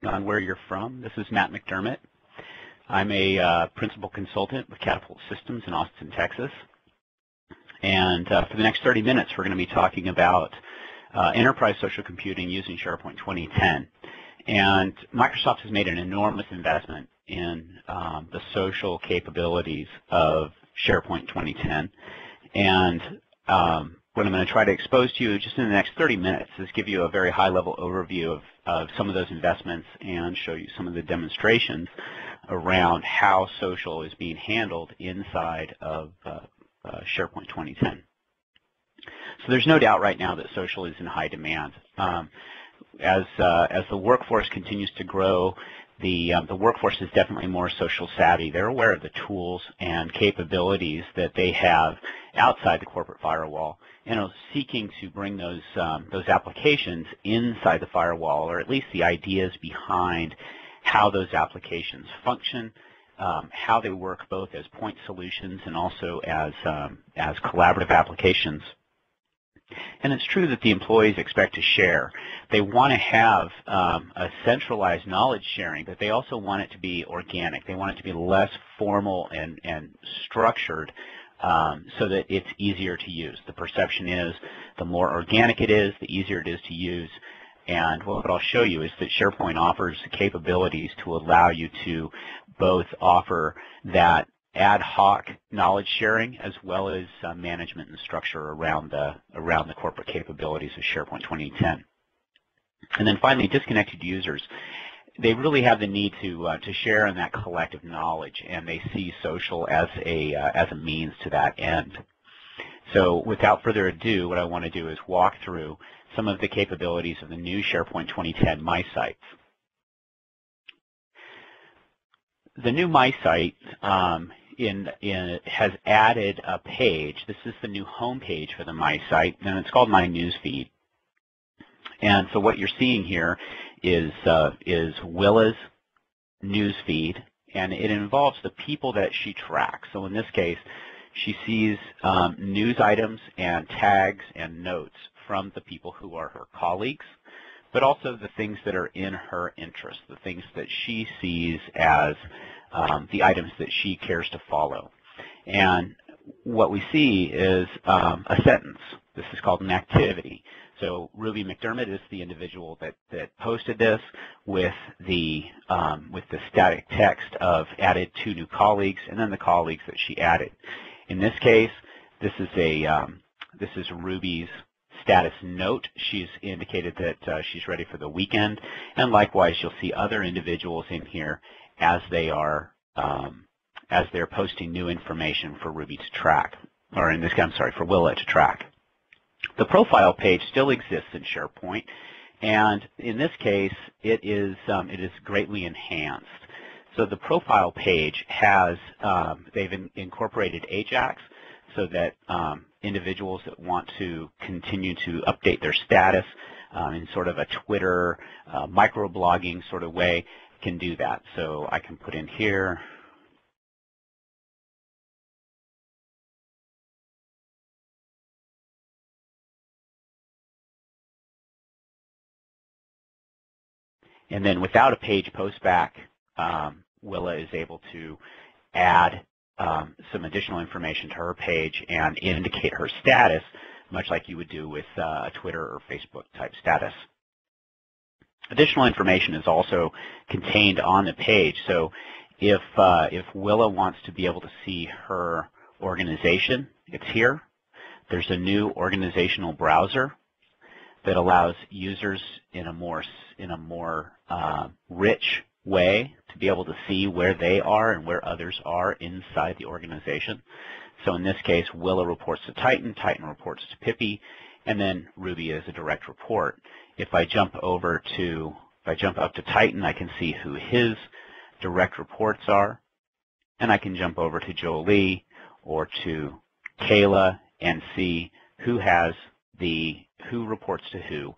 on where you're from. This is Matt McDermott. I'm a principal consultant with Catapult Systems in Austin, Texas. And for the next 30 minutes, we're going to be talking about enterprise social computing using SharePoint 2010. And Microsoft has made an enormous investment in the social capabilities of SharePoint 2010. And what I'm going to try to expose to you just in the next 30 minutes is give you a very high-level overview of some of those investments and show you some of the demonstrations around how social is being handled inside of SharePoint 2010. So there's no doubt right now that social is in high demand. As the workforce continues to grow, the workforce is definitely more social savvy. They're aware of the tools and capabilities that they have outside the corporate firewall and are seeking to bring those applications inside the firewall, or at least the ideas behind how those applications function, how they work both as point solutions and also as collaborative applications. And it's true that the employees expect to share. They want to have a centralized knowledge sharing, but they also want it to be organic. They want it to be less formal and structured so that it's easier to use. The perception is the more organic it is, the easier it is to use. And what I'll show you is that SharePoint offers the capabilities to allow you to both offer that ad hoc knowledge sharing as well as management and structure around the corporate capabilities of SharePoint 2010. And then finally, disconnected users. They really have the need to share in that collective knowledge, and they see social as a means to that end. So without further ado, what I want to do is walk through some of the capabilities of the new SharePoint 2010 My Site. The new My Site has added a page. This is the new home page for the My Site, and it's called My Newsfeed. And so what you're seeing here is Willa's newsfeed, and it involves the people that she tracks. So in this case, she sees news items and tags and notes from the people who are her colleagues, but also the things that are in her interest, the things that she sees as the items that she cares to follow. And what we see is a sentence. This is called an activity. So Ruby McDermott is the individual that posted this with the static text of added 2 new colleagues and then the colleagues that she added. In this case, this is Ruby's status note. She's indicated that she's ready for the weekend, and likewise you'll see other individuals in here as they're posting new information for Ruby to track, or in this case, I'm sorry, for Willa to track. The profile page still exists in SharePoint, and in this case, it is greatly enhanced. So the profile page has they've incorporated Ajax so that individuals that want to continue to update their status in sort of a Twitter microblogging sort of way can do that. So I can put in here and then without a page post back, Willa is able to add some additional information to her page and indicate her status, much like you would do with a Twitter or Facebook type status. Additional information is also contained on the page. So if Willa wants to be able to see her organization, it's here. There's a new organizational browser that allows users in a more rich way to be able to see where they are and where others are inside the organization. So in this case, Willa reports to Titan, Titan reports to Pippi, and then Ruby is a direct report. If I jump up to Titan, I can see who his direct reports are, and I can jump over to Jolie or to Kayla and see who reports to who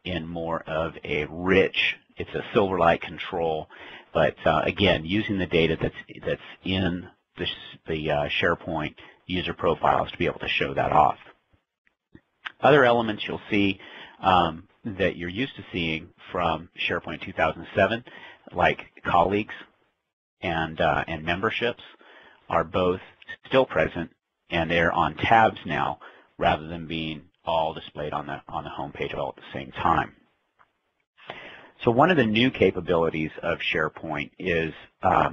in more of a rich, it's a Silverlight control, but again, using the data that's in the SharePoint user profiles to be able to show that off. Other elements you'll see, that you're used to seeing from SharePoint 2007, like colleagues and memberships, are both still present, and they're on tabs now rather than being all displayed on the home page all at the same time. So one of the new capabilities of SharePoint is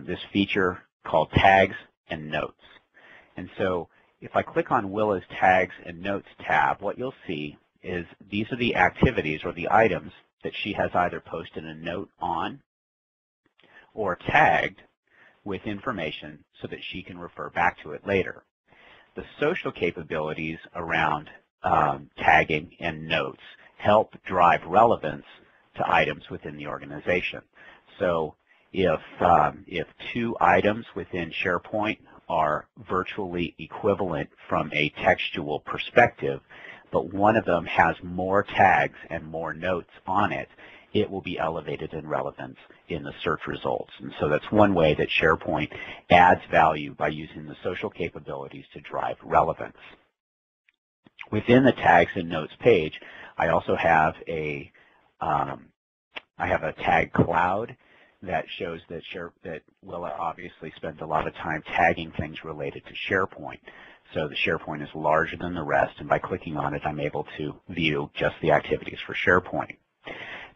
this feature called Tags and Notes. And so if I click on Willa's Tags and Notes tab, what you'll see is these are the activities or the items that she has either posted a note on or tagged with information so that she can refer back to it later. The social capabilities around tagging and notes help drive relevance to items within the organization. So if two items within SharePoint are virtually equivalent from a textual perspective, but one of them has more tags and more notes on it, it will be elevated in relevance in the search results. And so that's one way that SharePoint adds value by using the social capabilities to drive relevance. Within the Tags and Notes page, I also have a tag cloud that shows that Willa obviously spends a lot of time tagging things related to SharePoint. So the SharePoint is larger than the rest, and by clicking on it, I'm able to view just the activities for SharePoint.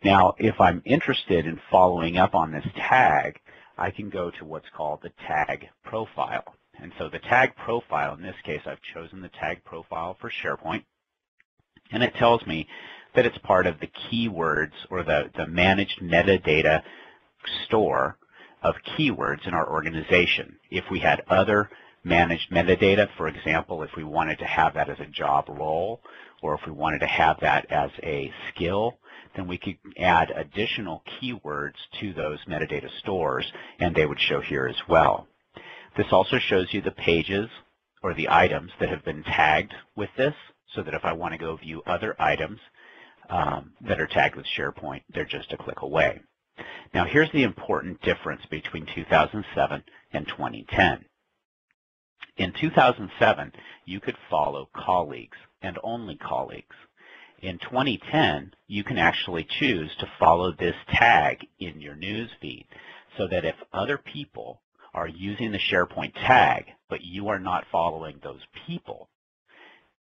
Now, if I'm interested in following up on this tag, I can go to what's called the tag profile. And so the tag profile, in this case, I've chosen the tag profile for SharePoint, and it tells me that it's part of the keywords or the managed metadata store of keywords in our organization. If we had other managed metadata, for example, if we wanted to have that as a job role or if we wanted to have that as a skill, then we could add additional keywords to those metadata stores, and they would show here as well. This also shows you the pages or the items that have been tagged with this, so that if I want to go view other items that are tagged with SharePoint, they're just a click away. Now here's the important difference between 2007 and 2010. In 2007, you could follow colleagues and only colleagues. In 2010, you can actually choose to follow this tag in your news feed, so that if other people are using the SharePoint tag, but you are not following those people,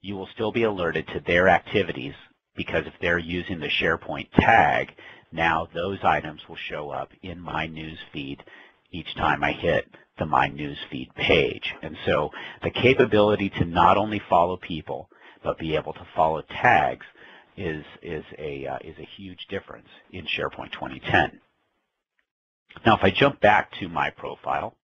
you will still be alerted to their activities, because if they're using the SharePoint tag, now those items will show up in my news feed each time I hit the My News Feed page. And so the capability to not only follow people, but be able to follow tags is a huge difference in SharePoint 2010. Now if I jump back to my profile,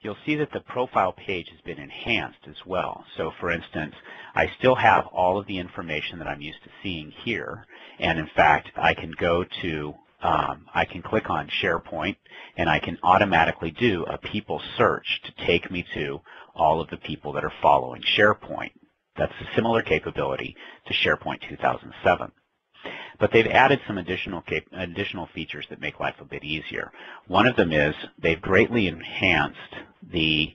you'll see that the profile page has been enhanced as well. So for instance, I still have all of the information that I'm used to seeing here, and in fact I can go to I can click on SharePoint and I can automatically do a people search to take me to all of the people that are following SharePoint. That's a similar capability to SharePoint 2007. But they've added some additional features that make life a bit easier. One of them is they've greatly enhanced the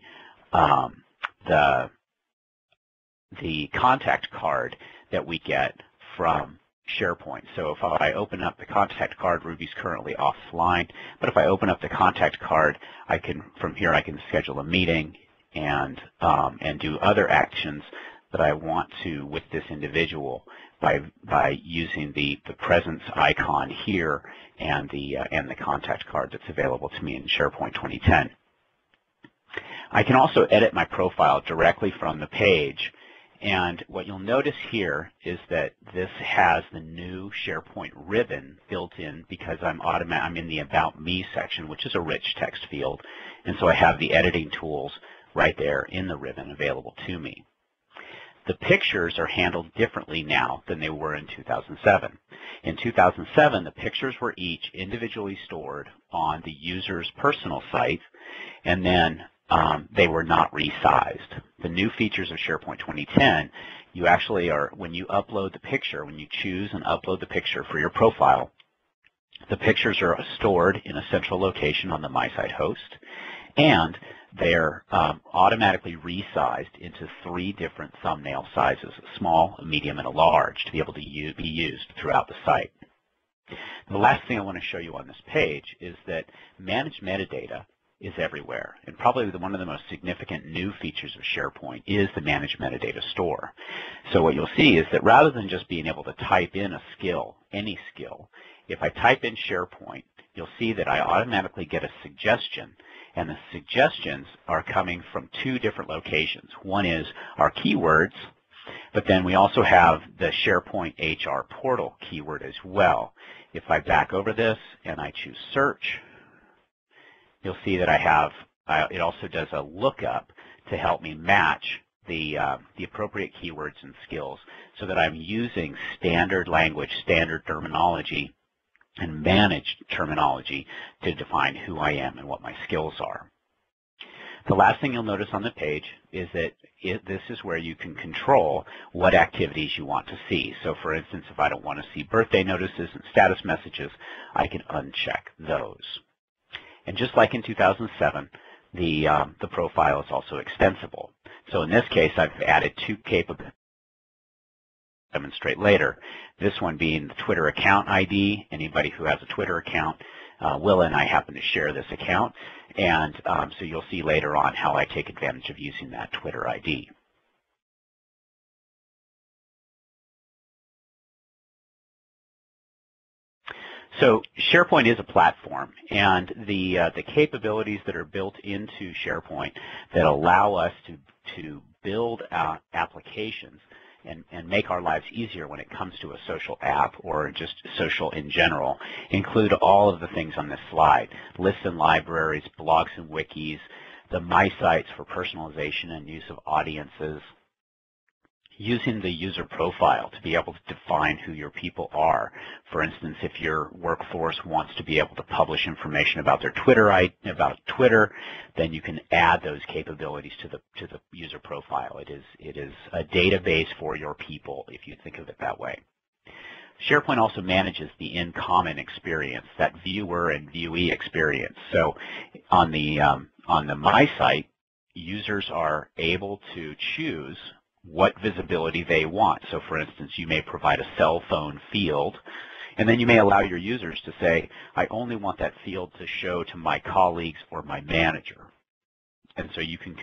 contact card that we get from SharePoint. So if I open up the contact card, Ruby's currently offline, but if I open up the contact card, from here I can schedule a meeting and do other actions that I want to with this individual by using the presence icon here and the contact card that's available to me in SharePoint 2010. I can also edit my profile directly from the page, and what you'll notice here is that this has the new SharePoint ribbon built in because I'm in the About Me section, which is a rich text field, and so I have the editing tools right there in the ribbon available to me. The pictures are handled differently now than they were in 2007. In 2007, the pictures were each individually stored on the user's personal site, and then they were not resized. The new features of SharePoint 2010, you actually are, when you upload the picture, when you choose and upload the picture for your profile, the pictures are stored in a central location on the My Site host, and they're automatically resized into 3 different thumbnail sizes, a small, a medium, and a large, to be able to be used throughout the site. The last thing I want to show you on this page is that managed metadata is everywhere, and probably one of the most significant new features of SharePoint is the managed metadata store. So what you'll see is that rather than just being able to type in a skill, any skill, if I type in SharePoint, you'll see that I automatically get a suggestion, and the suggestions are coming from 2 different locations. One is our keywords, but then we also have the SharePoint HR portal keyword as well. If I back over this and I choose search, you'll see that I have, it also does a lookup to help me match the appropriate keywords and skills so that I'm using standard language, standard terminology, and managed terminology to define who I am and what my skills are. The last thing you'll notice on the page is that this is where you can control what activities you want to see. So for instance, if I don't want to see birthday notices and status messages, I can uncheck those. And just like in 2007, the profile is also extensible. So in this case, I've added 2 capabilities to demonstrate later. This one being the Twitter account ID. Anybody who has a Twitter account, Willa and I happen to share this account, and so you'll see later on how I take advantage of using that Twitter ID. So SharePoint is a platform, and the capabilities that are built into SharePoint that allow us to build out applications and make our lives easier when it comes to a social app or just social in general include all of the things on this slide: lists and libraries, blogs and wikis, the My Sites for personalization and use of audiences, using the user profile to be able to define who your people are. For instance, if your workforce wants to be able to publish information about their Twitter, then you can add those capabilities to the user profile. It is a database for your people, if you think of it that way. SharePoint also manages the in-common experience, that viewer and viewee experience. So on the My Site, users are able to choose what visibility they want. So for instance, you may provide a cell phone field, and then you may allow your users to say, I only want that field to show to my colleagues or my manager. And so you can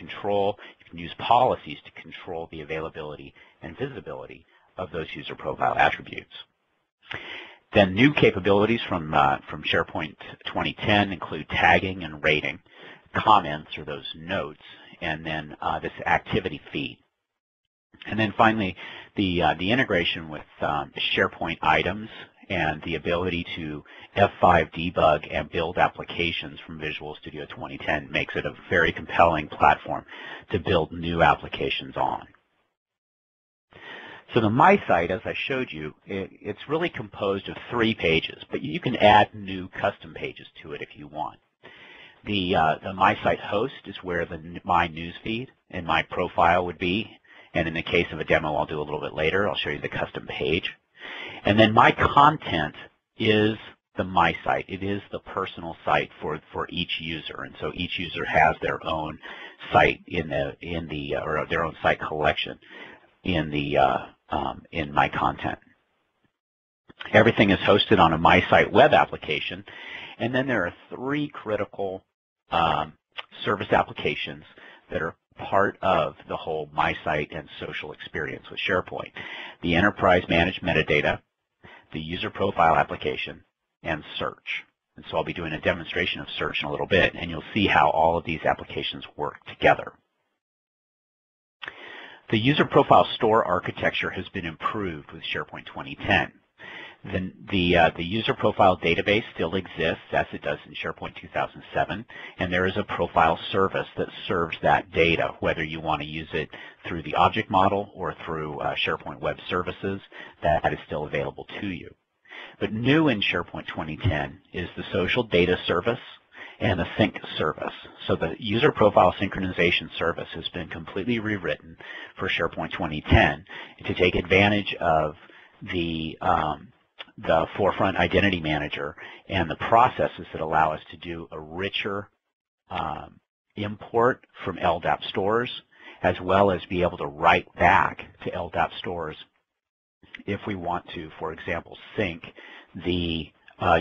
use policies to control the availability and visibility of those user profile attributes. Then new capabilities from SharePoint 2010 include tagging and rating, comments or those notes, and then this activity feed. And then finally, the integration with SharePoint items and the ability to F5 debug and build applications from Visual Studio 2010 makes it a very compelling platform to build new applications on. So the My Site, as I showed you, it's really composed of 3 pages, but you can add new custom pages to it if you want. The My Site host is where my newsfeed and my profile would be. And in the case of a demo I'll do a little bit later, I'll show you the custom page. And then my content is the My Site. It is the personal site for each user, and so each user has their own site or their own site collection in my content. Everything is hosted on a My Site web application, and then there are 3 critical service applications that are part of the whole My Site and social experience with SharePoint: the Enterprise Managed Metadata, the User Profile Application, and Search. And so I'll be doing a demonstration of Search in a little bit, and you'll see how all of these applications work together. The User Profile Store architecture has been improved with SharePoint 2010. The user profile database still exists as it does in SharePoint 2007, and there is a profile service that serves that data, whether you want to use it through the object model or through SharePoint Web Services. That is still available to you. But new in SharePoint 2010 is the social data service and the sync service. So the user profile synchronization service has been completely rewritten for SharePoint 2010 to take advantage of the Forefront Identity Manager and the processes that allow us to do a richer import from LDAP stores, as well as be able to write back to LDAP stores if we want to, for example, sync the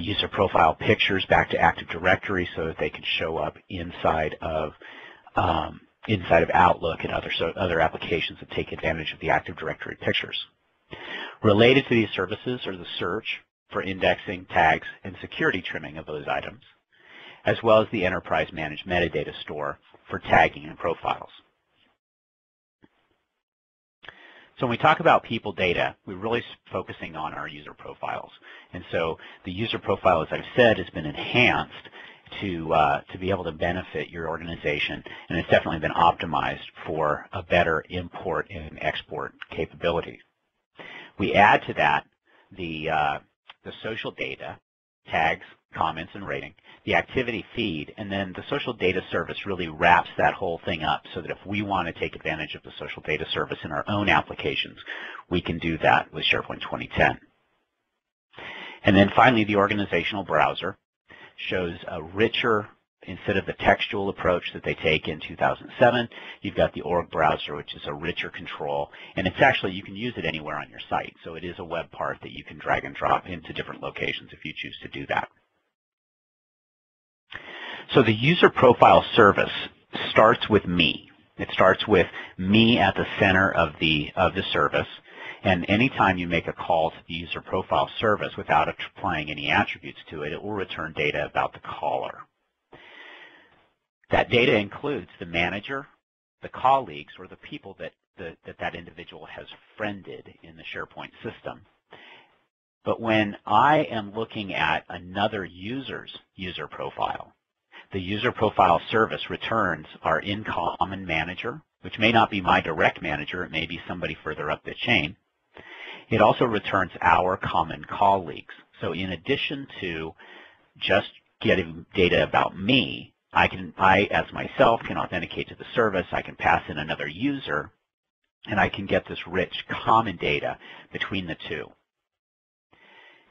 user profile pictures back to Active Directory so that they can show up inside of Outlook and other applications that take advantage of the Active Directory pictures. Related to these services are the search for indexing, tags, and security trimming of those items, as well as the enterprise managed metadata store for tagging and profiles. So when we talk about people data, we're really focusing on our user profiles. And so the user profile, as I've said, has been enhanced to be able to benefit your organization, and it's definitely been optimized for a better import and export capability. We add to that the social data, tags, comments, and rating, the activity feed, and then the social data service really wraps that whole thing up so that if we want to take advantage of the social data service in our own applications, we can do that with SharePoint 2010. And then finally, the organizational browser shows a richer, instead of the textual approach that they take in 2007, you've got the org browser, which is a richer control, and it's actually, you can use it anywhere on your site, so it is a web part that you can drag and drop into different locations if you choose to do that. So the user profile service starts with me. It starts with me at the center of the service, and anytime you make a call to the user profile service without applying any attributes to it, it will return data about the caller. That data includes the manager, the colleagues, or the people that that individual has friended in the SharePoint system. But when I am looking at another user's user profile, the user profile service returns our in-common manager, which may not be my direct manager, it may be somebody further up the chain. It also returns our common colleagues. So in addition to just getting data about me, I as myself can authenticate to the service, I can pass in another user, and I can get this rich common data between the two.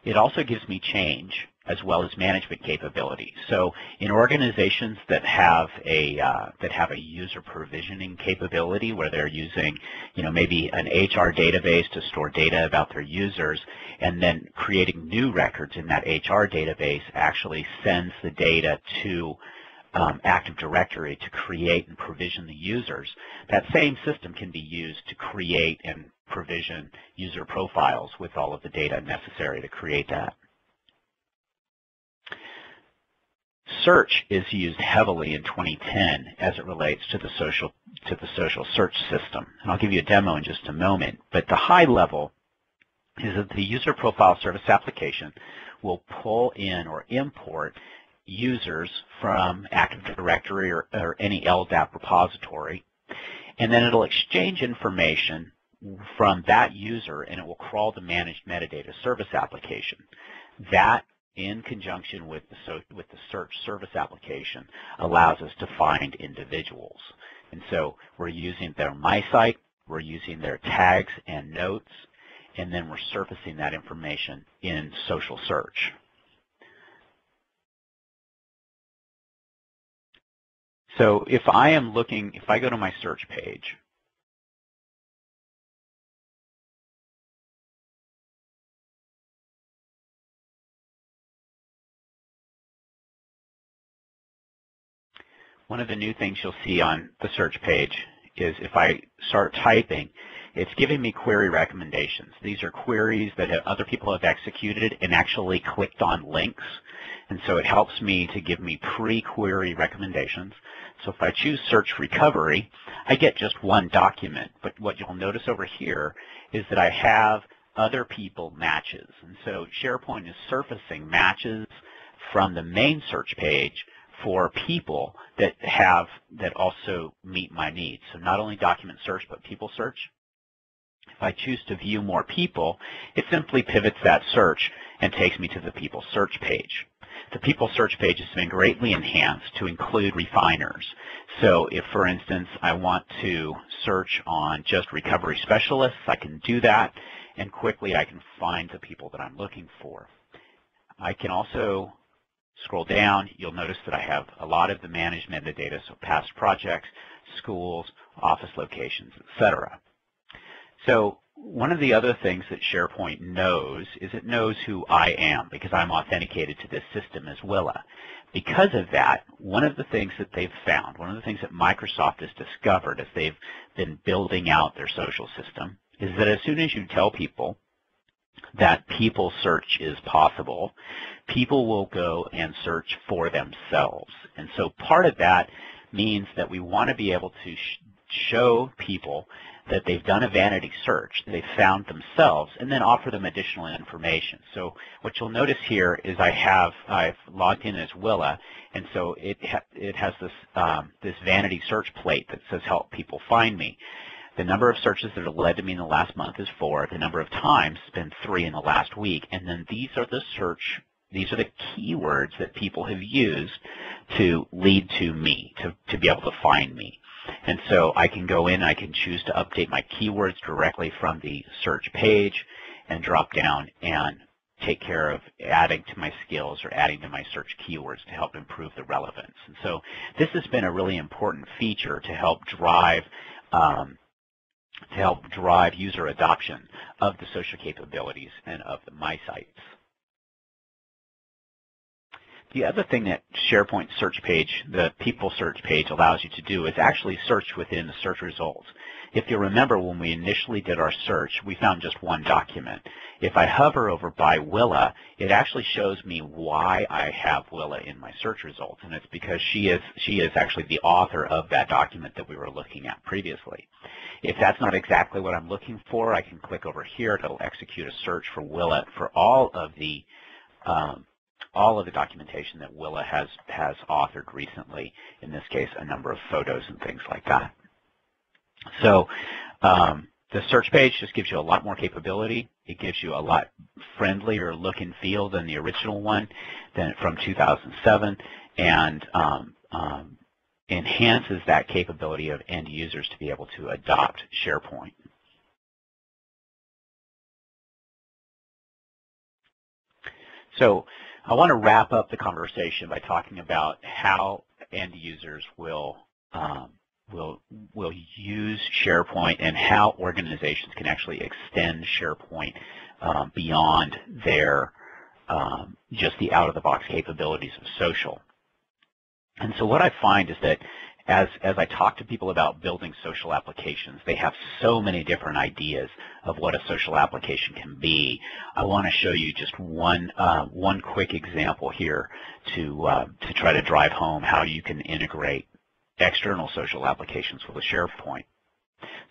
It also gives me change as well as management capability. So in organizations that have a user provisioning capability where they're using, maybe an HR database to store data about their users, and then creating new records in that HR database actually sends the data to Active Directory to create and provision the users. That same system can be used to create and provision user profiles with all of the data necessary to create that. Search is used heavily in 2010 as it relates to the social search system. And I'll give you a demo in just a moment, but the high level is that the user profile service application will pull in or import users from Active Directory or any LDAP repository, and then it'll exchange information from that user, and it will crawl the managed metadata service application. That, in conjunction with the search service application, allows us to find individuals. And so we're using their My Site, we're using their tags and notes, and then we're surfacing that information in social search. So if I go to my search page, one of the new things you'll see on the search page is if I start typing, it's giving me query recommendations. These are queries that other people have executed and actually clicked on links, and so it helps me to give me pre-query recommendations. So if I choose Search Recovery, I get just one document, but what you'll notice over here is that I have other people matches, and so SharePoint is surfacing matches from the main search page for people that also meet my needs. So not only document search, but people search. If I choose to view more people, it simply pivots that search and takes me to the people search page. The people search page has been greatly enhanced to include refiners. So if, for instance, I want to search on just recovery specialists, I can do that, and quickly I can find the people that I'm looking for. I can also scroll down, you'll notice that I have a lot of the managed metadata, so past projects, schools, office locations, etc. So one of the other things that SharePoint knows is it knows who I am because I'm authenticated to this system as Willa. Because of that, one of the things that they've found, one of the things that Microsoft has discovered as they've been building out their social system is that as soon as you tell people that people search is possible, people will go and search for themselves. And so part of that means that we want to be able to show people that they've done a vanity search, they've found themselves, and then offer them additional information. So what you'll notice here is I've logged in as Willa, and so it has this vanity search plate that says help people find me. The number of searches that have led to me in the last month is 4. The number of times has been 3 in the last week, and then these are the keywords that people have used to lead to me, to be able to find me. And so I can go in, I can choose to update my keywords directly from the search page and drop down and take care of adding to my skills or adding to my search keywords to help improve the relevance. And so this has been a really important feature to help drive user adoption of the social capabilities and of the My Sites. The other thing that SharePoint search page, the people search page, allows you to do is actually search within the search results. If you remember when we initially did our search, we found just one document. If I hover over by Willa, it actually shows me why I have Willa in my search results, and it's because she is actually the author of that document that we were looking at previously. If that's not exactly what I'm looking for, I can click over here. It'll execute a search for Willa for all of the documentation that Willa has authored recently, in this case a number of photos and things like that. So the search page just gives you a lot more capability. It gives you a lot friendlier look and feel than the original one from 2007, and enhances that capability of end users to be able to adopt SharePoint. So I want to wrap up the conversation by talking about how end users will use SharePoint and how organizations can actually extend SharePoint beyond their just the out-of-the-box capabilities of social. And so what I find is that as I talk to people about building social applications, they have so many different ideas of what a social application can be. I want to show you just one quick example here to try to drive home how you can integrate external social applications with a SharePoint.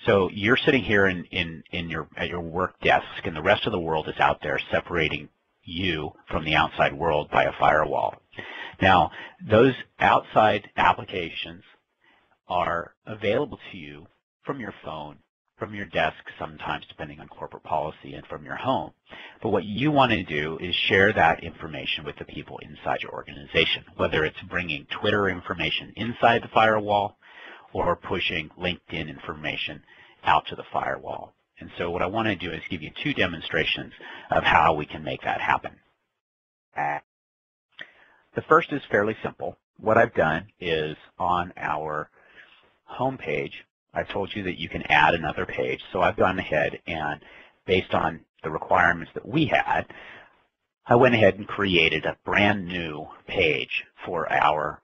So you're sitting here at your work desk, and the rest of the world is out there separating you from the outside world by a firewall. Now, those outside applications are available to you from your phone, from your desk sometimes, depending on corporate policy, and from your home. But what you want to do is share that information with the people inside your organization, whether it's bringing Twitter information inside the firewall or pushing LinkedIn information out to the firewall. And so what I want to do is give you 2 demonstrations of how we can make that happen. The first is fairly simple. What I've done is on our home page, I've told you that you can add another page. So I've gone ahead and, based on the requirements that we had, I went ahead and created a brand new page for our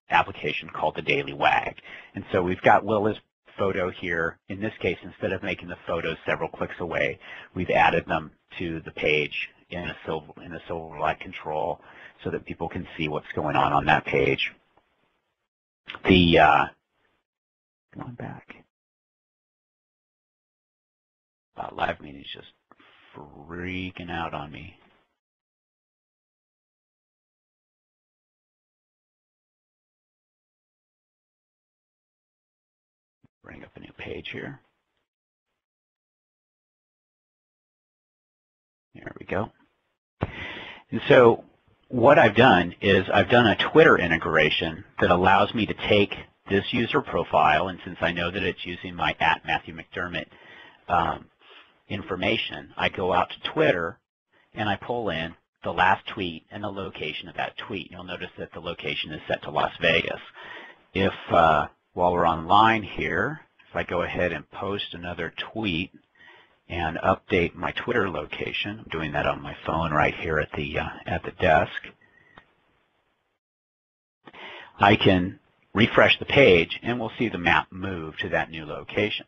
application called the Daily WAG. And so we've got Willa's photo here. In this case, instead of making the photos several clicks away, we've added them to the page in a Silverlight control so that people can see what's going on that page. Going back. Live meeting's just freaking out on me. Bring up a new page here. There we go. And so what I've done is I've done a Twitter integration that allows me to take this user profile, and since I know that it's using my @MatthewMcDermott information, I go out to Twitter and I pull in the last tweet and the location of that tweet. You'll notice that the location is set to Las Vegas. If, while we're online here, if I go ahead and post another tweet and update my Twitter location, I'm doing that on my phone right here at the desk, I can refresh the page and we'll see the map move to that new location.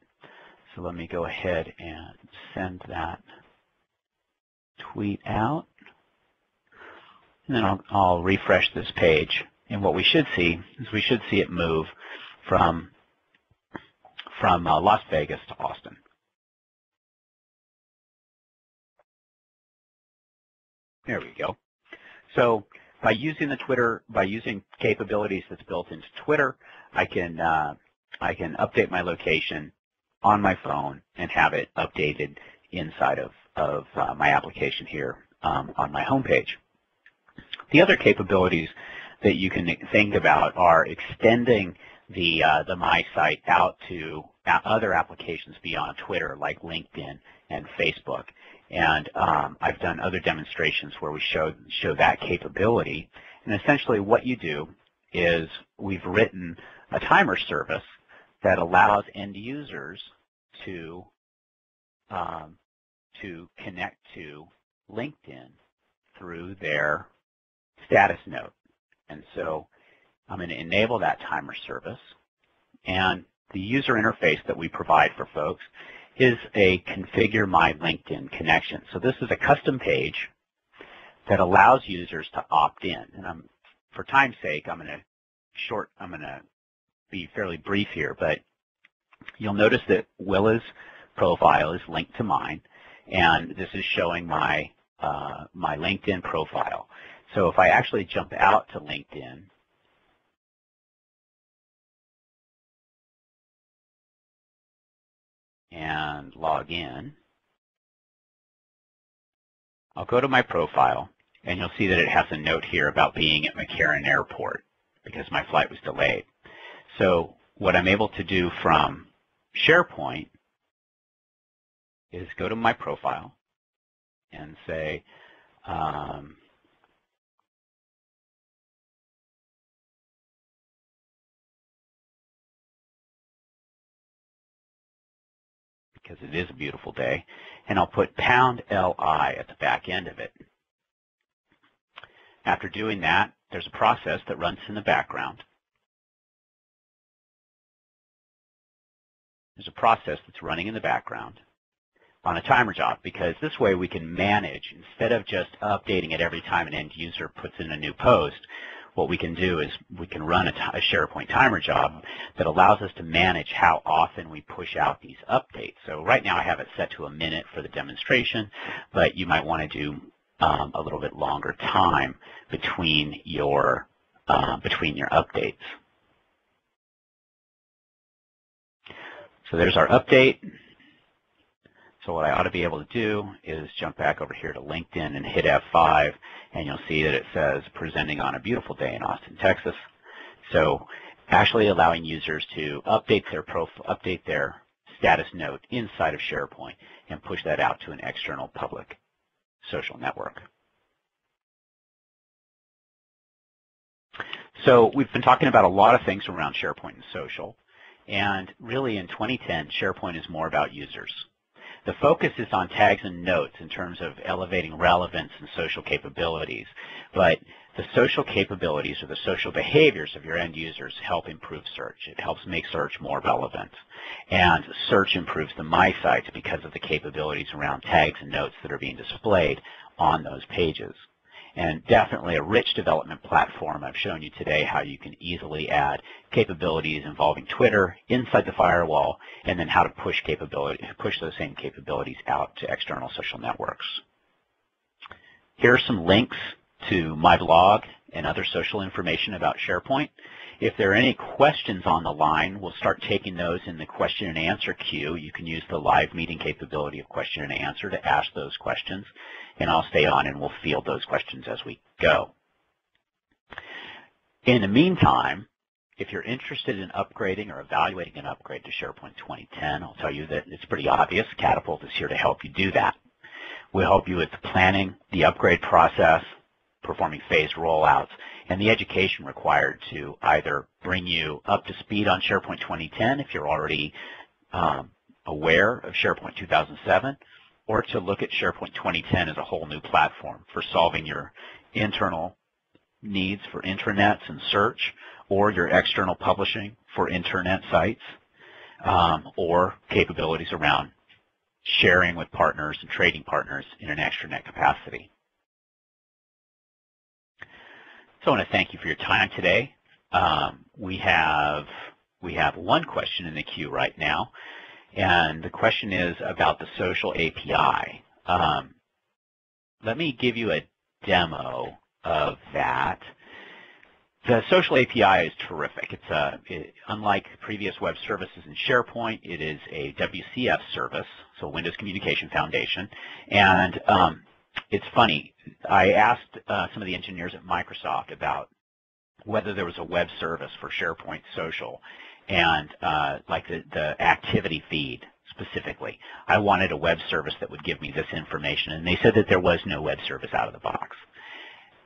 So let me go ahead and send that tweet out. And then I'll refresh this page, and what we should see is we should see it move from Las Vegas to Austin. There we go. So by using capabilities that's built into Twitter, I can update my location on my phone and have it updated inside of my application here on my home page. The other capabilities that you can think about are extending the My Site out to other applications beyond Twitter, like LinkedIn and Facebook. And I've done other demonstrations where we show that capability. And essentially what you do is we've written a timer service that allows end users to connect to LinkedIn through their status note. And so I'm going to enable that timer service, and the user interface that we provide for folks is a configure my LinkedIn connection. So this is a custom page that allows users to opt in. And for time's sake, I'm going to be fairly brief here, but you'll notice that Willa's profile is linked to mine, and this is showing my my LinkedIn profile. So if I actually jump out to LinkedIn and log in, I'll go to my profile, and you'll see that it has a note here about being at McCarran Airport because my flight was delayed. So what I'm able to do from SharePoint is go to my profile and say, because it is a beautiful day, and I'll put #LI at the back end of it. After doing that, there's a process that runs in the background. There's a process that's running in the background on a timer job, because this way we can manage, instead of just updating it every time an end user puts in a new post, what we can do is we can run a SharePoint timer job that allows us to manage how often we push out these updates. So right now I have it set to a minute for the demonstration, but you might want to do a little bit longer time between your updates. So there's our update. So what I ought to be able to do is jump back over here to LinkedIn and hit F5, and you'll see that it says presenting on a beautiful day in Austin, Texas. So actually allowing users to update their status note inside of SharePoint and push that out to an external public social network. So we've been talking about a lot of things around SharePoint and social, and really in 2010, SharePoint is more about users. The focus is on tags and notes in terms of elevating relevance and social capabilities, but the social capabilities or the social behaviors of your end users help improve search. It helps make search more relevant, and search improves the My Sites because of the capabilities around tags and notes that are being displayed on those pages. And definitely a rich development platform. I've shown you today how you can easily add capabilities involving Twitter inside the firewall, and then how to push those same capabilities out to external social networks. Here are some links to my blog and other social information about SharePoint. If there are any questions on the line, we'll start taking those in the question and answer queue. You can use the live meeting capability of question and answer to ask those questions, and I'll stay on and we'll field those questions as we go. In the meantime, if you're interested in upgrading or evaluating an upgrade to SharePoint 2010, I'll tell you that it's pretty obvious. Catapult is here to help you do that. We'll help you with the planning, the upgrade process, performing phased rollouts, and the education required to either bring you up to speed on SharePoint 2010 if you're already aware of SharePoint 2007, or to look at SharePoint 2010 as a whole new platform for solving your internal needs for intranets and search, or your external publishing for internet sites, or capabilities around sharing with partners and trading partners in an extranet capacity. So I want to thank you for your time today. We have one question in the queue right now, and the question is about the social API. Let me give you a demo of that. The social API is terrific. It's unlike previous web services in SharePoint, it is a WCF service, so Windows Communication Foundation. And it's funny, I asked some of the engineers at Microsoft about whether there was a web service for SharePoint Social, and like the activity feed specifically. I wanted a web service that would give me this information, and they said that there was no web service out of the box.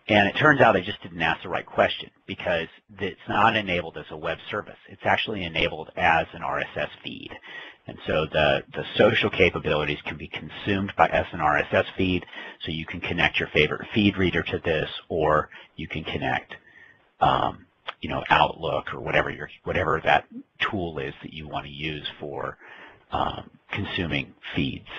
And it turns out I just didn't ask the right question, because it's not enabled as a web service. It's actually enabled as an RSS feed. And so the social capabilities can be consumed by as an RSS feed, so you can connect your favorite feed reader to this, or you can connect Outlook or whatever that tool is that you want to use for consuming feeds.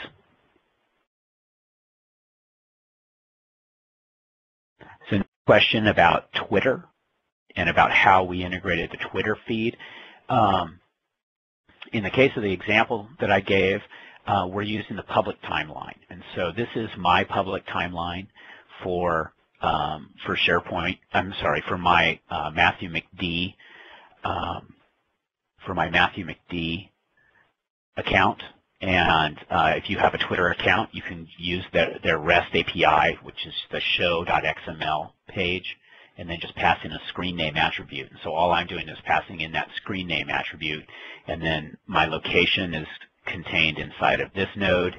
So, question about Twitter and about how we integrated the Twitter feed. In the case of the example that I gave, we're using the public timeline, and so this is my public timeline for SharePoint. I'm sorry, for my Matthew McD account. And if you have a Twitter account, you can use their REST API, which is the show.xml page, and then just pass in a screen name attribute. And so all I'm doing is passing in that screen name attribute, and then my location is contained inside of this node,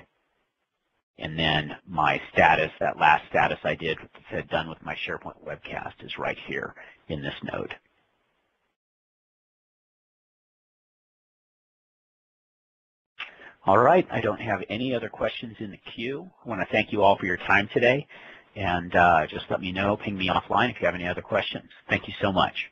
and then my status, that last status I did that said done with my SharePoint webcast, is right here in this node. All right, I don't have any other questions in the queue. I want to thank you all for your time today, and just let me know, ping me offline if you have any other questions. Thank you so much.